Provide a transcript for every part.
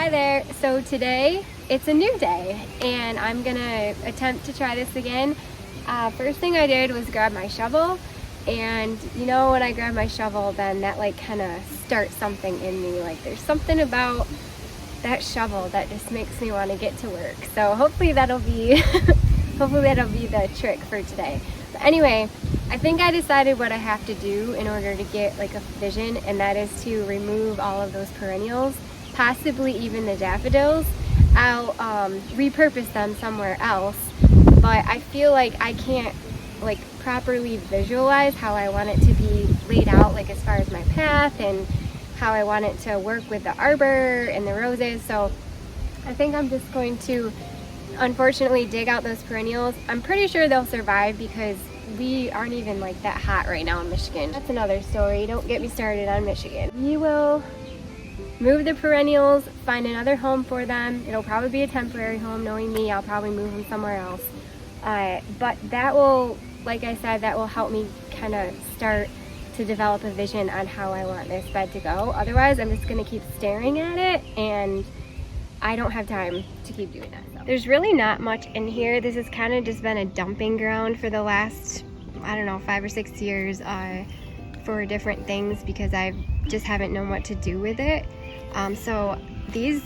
Hi there. So today it's a new day and I'm gonna attempt to try this again. First thing I did was grab my shovel, and you know, when I grab my shovel, then that like kind of starts something in me. Like there's something about that shovel that just makes me want to get to work. So hopefully that'll be hopefully that'll be the trick for today. But anyway, I think I decided what I have to do in order to get like a vision, and that is to remove all of those perennials, possibly even the daffodils. I'll repurpose them somewhere else, but I feel like I can't like properly visualize how I want it to be laid out, like as far as my path and how I want it to work with the arbor and the roses. So I think I'm just going to unfortunately dig out those perennials. I'm pretty sure they'll survive because we aren't even like that hot right now in Michigan. That's another story. Don't get me started on Michigan. We will move the perennials, find another home for them. It'll probably be a temporary home. Knowing me, I'll probably move them somewhere else. But that will, like I said, that will help me kind of start to develop a vision on how I want this bed to go. Otherwise, I'm just gonna keep staring at it, and I don't have time to keep doing that. So there's really not much in here. This has kind of just been a dumping ground for the last, I don't know, 5 or 6 years for different things, because I just haven't known what to do with it. So these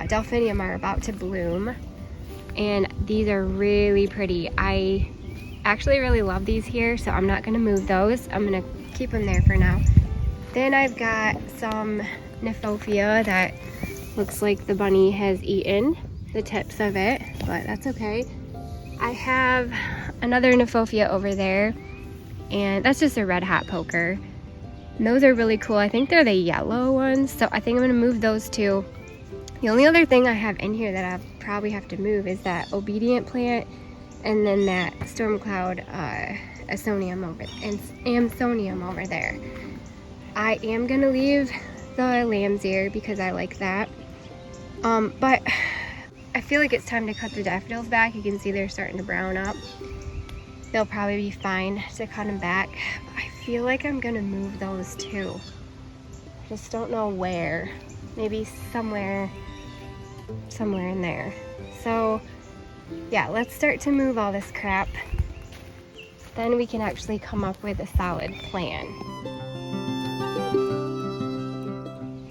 delphinium are about to bloom, and these are really pretty. I actually really love these here, so I'm not going to move those. I'm going to keep them there for now. Then I've got some Nephofia that looks like the bunny has eaten the tips of it, but that's okay. I have another Nephofia over there, and that's just a red hot poker. And those are really cool. I think they're the yellow ones, so I think I'm gonna move those two. The only other thing I have in here that I probably have to move is that obedient plant, and then that storm cloud Amsonium over there. I am gonna leave the lamb's ear because I like that. But I feel like it's time to cut the daffodils back. You can see they're starting to brown up. They'll probably be fine to cut them back. I feel like I'm gonna move those too. I just don't know where. Maybe somewhere in there. So yeah, let's start to move all this crap. Then we can actually come up with a solid plan.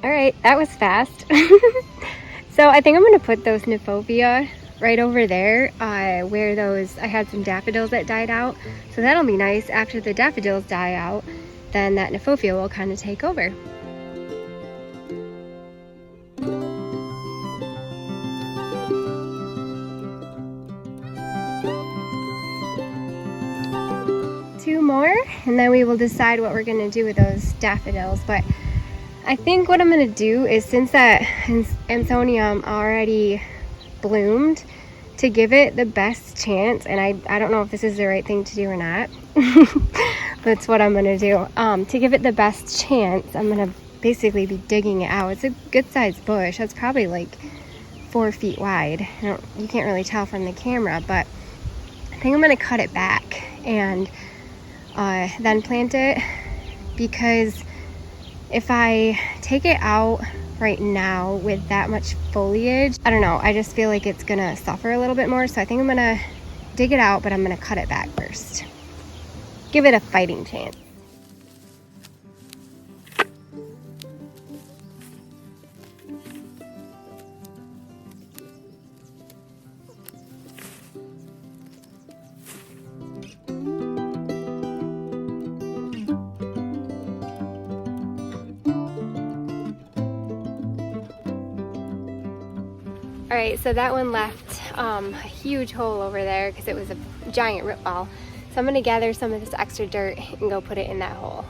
All right, that was fast. So I think I'm gonna put those Nephofia right over there where those, I had some daffodils that died out. So that'll be nice. After the daffodils die out, then that Nephofia will kind of take over. Two more, and then we will decide what we're gonna do with those daffodils. But I think what I'm gonna do is, since that Amsonium already bloomed, to give it the best chance, and I don't know if this is the right thing to do or not, that's what I'm gonna do. To give it the best chance, I'm gonna basically be digging it out. It's a good sized bush. That's probably like 4 feet wide. You can't really tell from the camera, but I think I'm gonna cut it back and then plant it, because if I take it out right now with that much foliage, I don't know, I just feel like it's gonna suffer a little bit more. So I think I'm gonna dig it out, but I'm gonna cut it back first. Give it a fighting chance. All right, so that one left a huge hole over there because it was a giant root ball. So I'm gonna gather some of this extra dirt and go put it in that hole.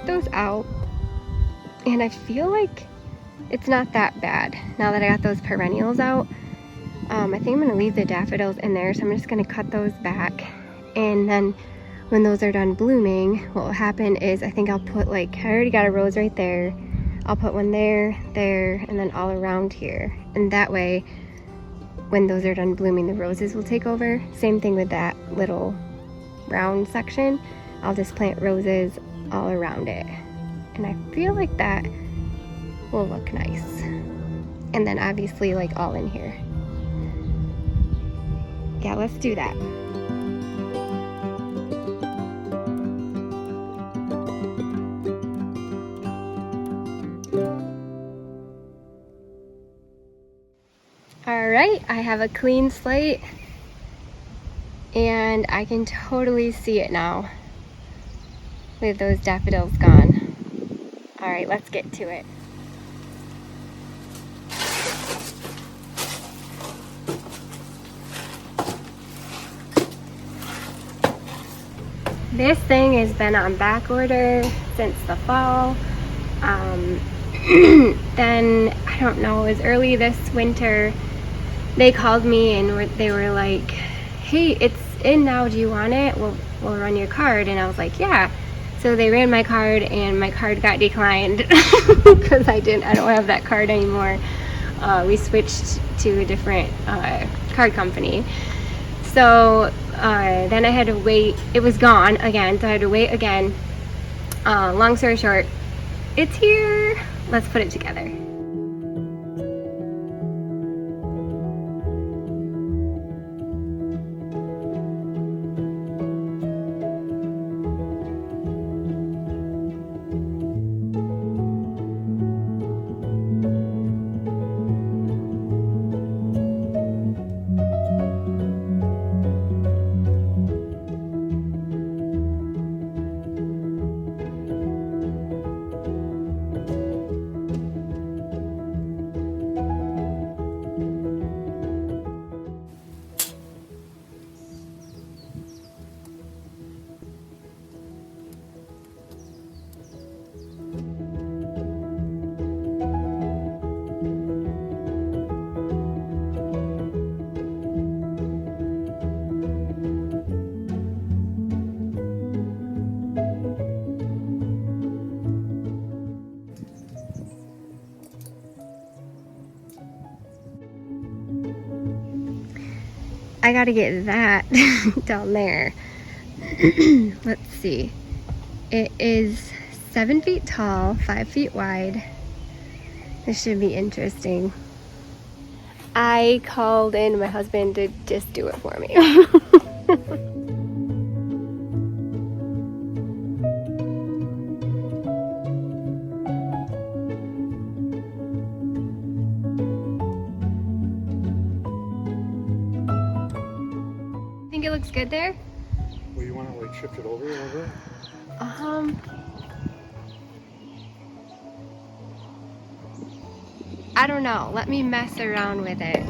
Those out, and I feel like it's not that bad now that I got those perennials out. I think I'm gonna leave the daffodils in there, so I'm just gonna cut those back. And then when those are done blooming, what will happen is I think I'll put like, I already got a rose right there. I'll put one there, there, and then all around here. And that way, when those are done blooming, the roses will take over. Same thing with that little round section. I'll just plant roses all around it. And I feel like that will look nice. And then obviously like all in here. Yeah, let's do that. All right, I have a clean slate and I can totally see it now with those daffodils gone. All right, let's get to it. This thing has been on back order since the fall. Then, I don't know, it was early this winter, they called me and they were like, hey, it's in now, do you want it? We'll run your card. And I was like, yeah. So they ran my card and my card got declined because I don't have that card anymore. We switched to a different card company. So then I had to wait. It was gone again, so I had to wait again. Long story short, it's here. Let's put it together. I gotta get that down there. Let's see. It is 7 feet tall, 5 feet wide. This should be interesting. I called in my husband to just do it for me. Think it looks good there? Well, you want to like shift it over a little bit? I don't know. Let me mess around with it.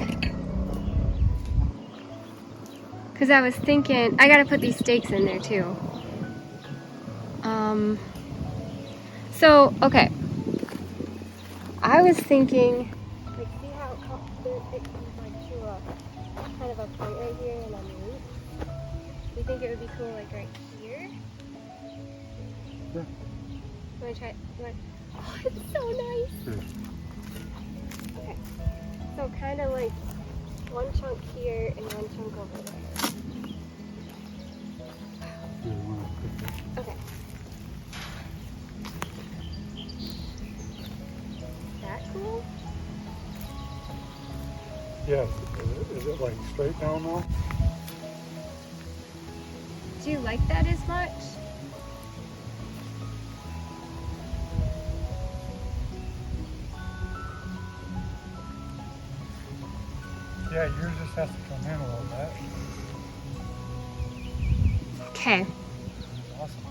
Because I was thinking, I gotta put these stakes in there too. So, okay. I was thinking, like, see how it comes like to a kind of a point right here and on the root? Do you think it would be cool, like right here? Yeah. You wanna try? Oh, it's so nice. Sure. Okay. So kind of like one chunk here and one chunk over there. Yeah, you want to put that. Okay. Is that cool? Yeah. Is it like straight down now? Do you like that as much? Yeah, yours just has to come in a little bit. Okay. Awesome.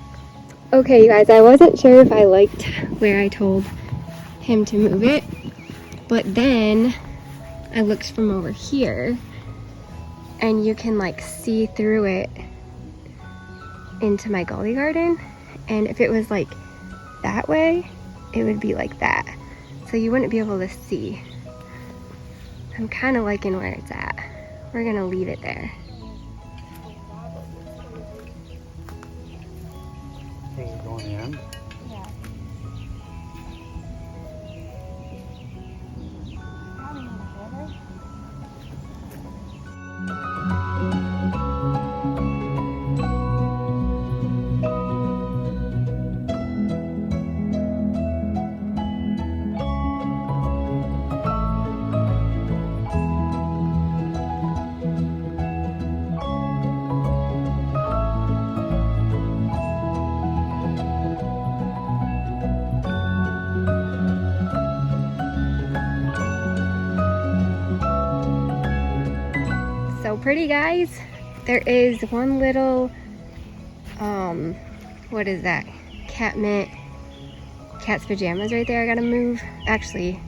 Okay, you guys, I wasn't sure if I liked where I told him to move it, but then I looked from over here and you can like see through it into my gully garden, and if it was like that way, it would be like that, so you wouldn't be able to see. I'm kind of liking where it's at. We're gonna leave it there. Does it go in the end? Yeah. Probably need a hammer. So pretty, guys. There is one little, what is that? Cat's pajamas right there. I gotta move. Actually,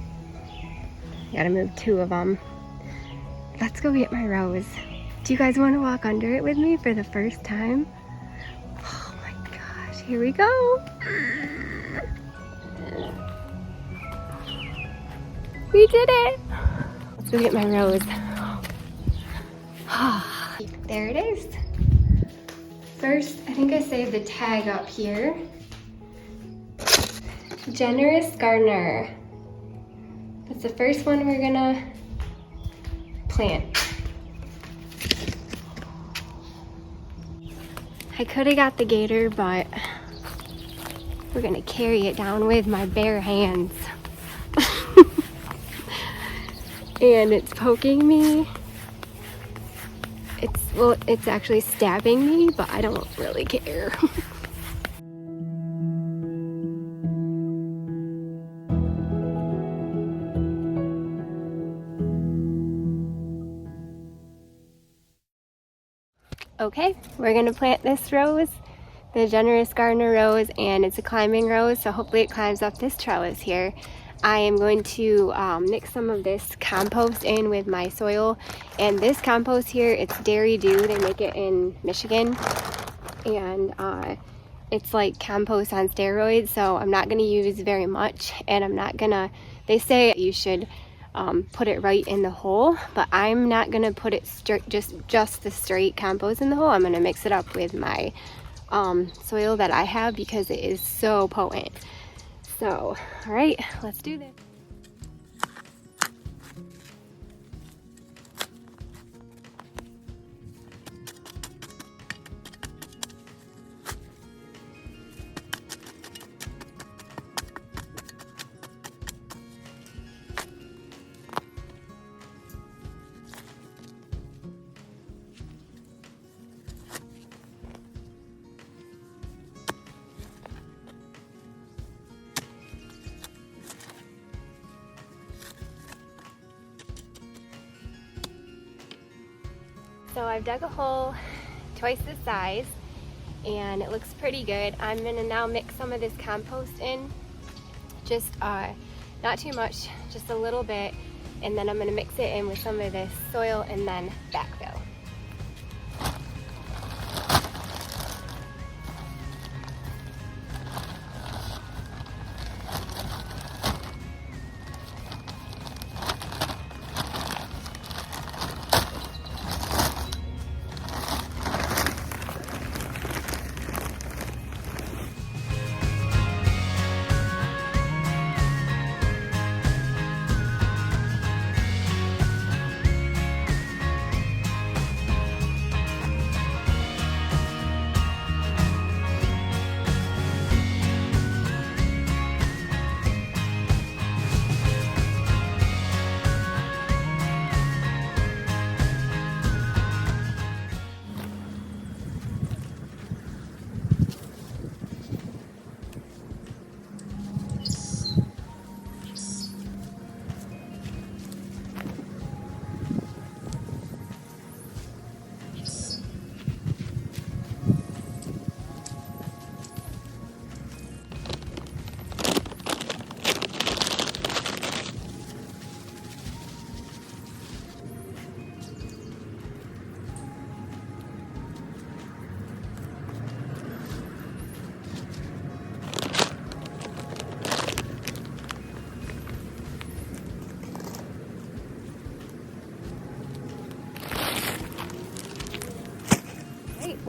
I gotta move 2 of them. Let's go get my rose. Do you guys want to walk under it with me for the first time? Oh my gosh, here we go. We did it. Let's go get my rose. There it is. First, I think I saved the tag up here. Generous gardener. That's the first one we're gonna plant. I could have got the gator, but we're gonna carry it down with my bare hands. And it's poking me. It's actually stabbing me, but I don't really care. Okay, we're gonna plant this rose, the Generous Gardener rose, and it's a climbing rose, so hopefully it climbs up this trellis here. I am going to mix some of this compost in with my soil, and this compost here, it's Dairy Dew. They make it in Michigan, and it's like compost on steroids, so I'm not going to use very much, and I'm not gonna, they say you should put it right in the hole, but I'm not gonna put it straight, just the straight compost in the hole. I'm gonna mix it up with my soil that I have because it is so potent. So, all right, let's do this. So I've dug a hole twice this size and it looks pretty good. I'm gonna now mix some of this compost in, just not too much, just a little bit, and then I'm gonna mix it in with some of this soil and then backfill.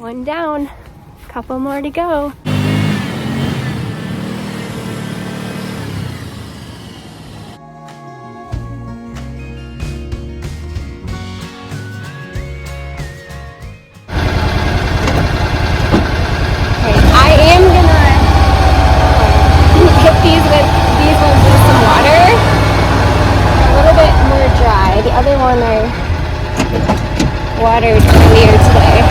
One down, couple more to go. These ones with some water, a little bit more dry. The other one I watered earlier today.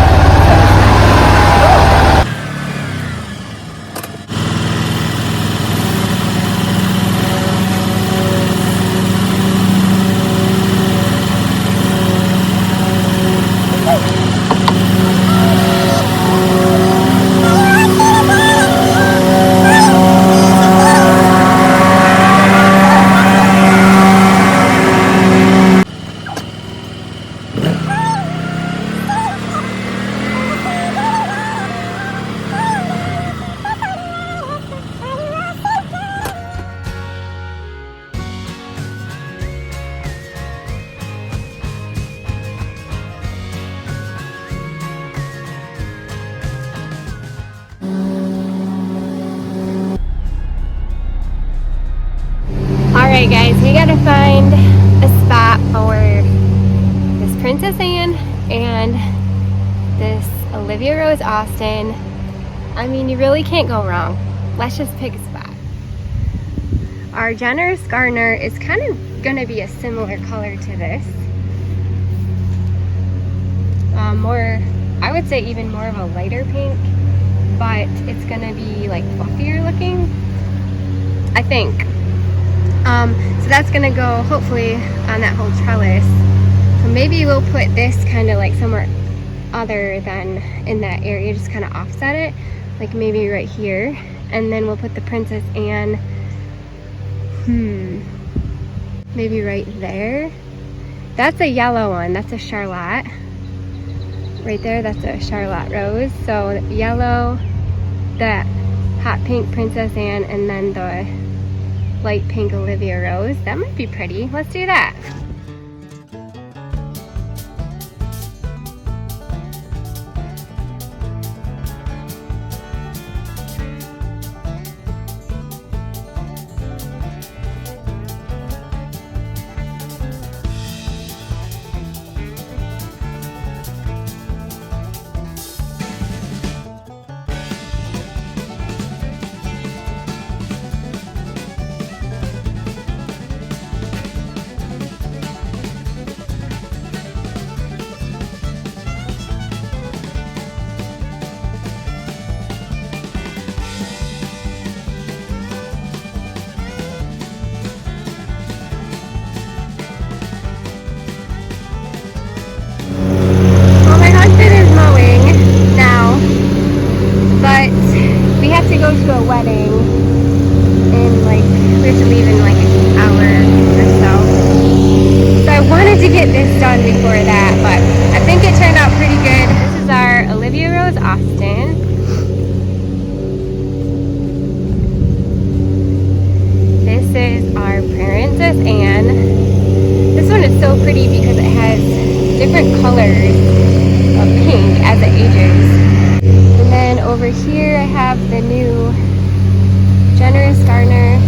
Alright guys, we gotta find a spot for this Princess Anne and this Olivia Rose Austin. I mean, you really can't go wrong. Let's just pick a spot. Our generous Gardner is kind of gonna be a similar color to this. I would say even more of a lighter pink, but it's gonna be like fluffier looking, I think. So that's gonna go hopefully on that whole trellis. So maybe we'll put this kind of like somewhere other than in that area, just kind of offset it, like maybe right here. And then we'll put the Princess Anne, maybe right there. That's a yellow one, that's a Charlotte. Right there, that's a Charlotte Rose. So yellow, that hot pink Princess Anne, and then the light pink Olivia Rose. That might be pretty. Let's do that. To a wedding in like, we have to leave in like an hour or so. So I wanted to get this done before that, but I think it turned out pretty good. This is our Olivia Rose Austin. This is our Princess Anne. This one is so pretty because it has different colors of pink as it ages. And then over here I have the new Generous Gardner,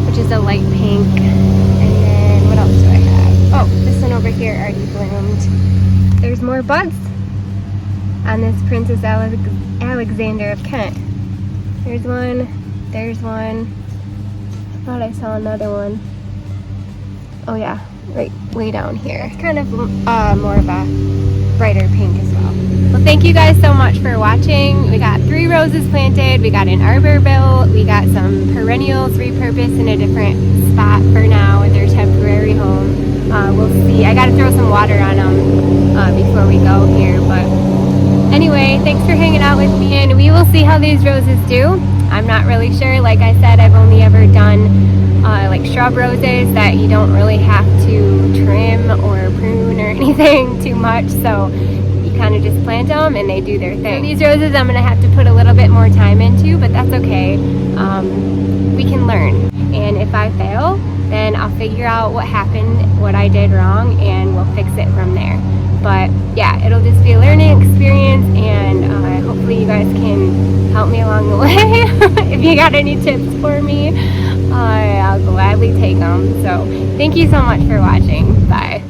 which is a light pink. And then what else do I have? Oh, this one over here already bloomed. There's more buds on this Princess Alexander of Kent. There's one, there's one. I thought I saw another one. Oh yeah, right way down here. It's kind of more of a brighter pink as well. Well, thank you guys so much for watching. We got 3 roses planted, we got an arbor built, we got some perennials repurposed in a different spot for now in their temporary home. We'll see. I gotta throw some water on them before we go here, but anyway, thanks for hanging out with me, and we will see how these roses do. I'm not really sure. Like I said, I've only ever done like shrub roses that you don't really have to trim or prune or anything too much, so you kind of just plant them and they do their thing. So these roses I'm going to have to put a little bit more time into, but that's okay. We can learn, and if I fail, then I'll figure out what happened, what I did wrong, and we'll fix it from there. But yeah, it'll just be a learning experience, and hopefully you guys can help me along the way. If you got any tips for me, I'll gladly take them. So thank you so much for watching. Bye.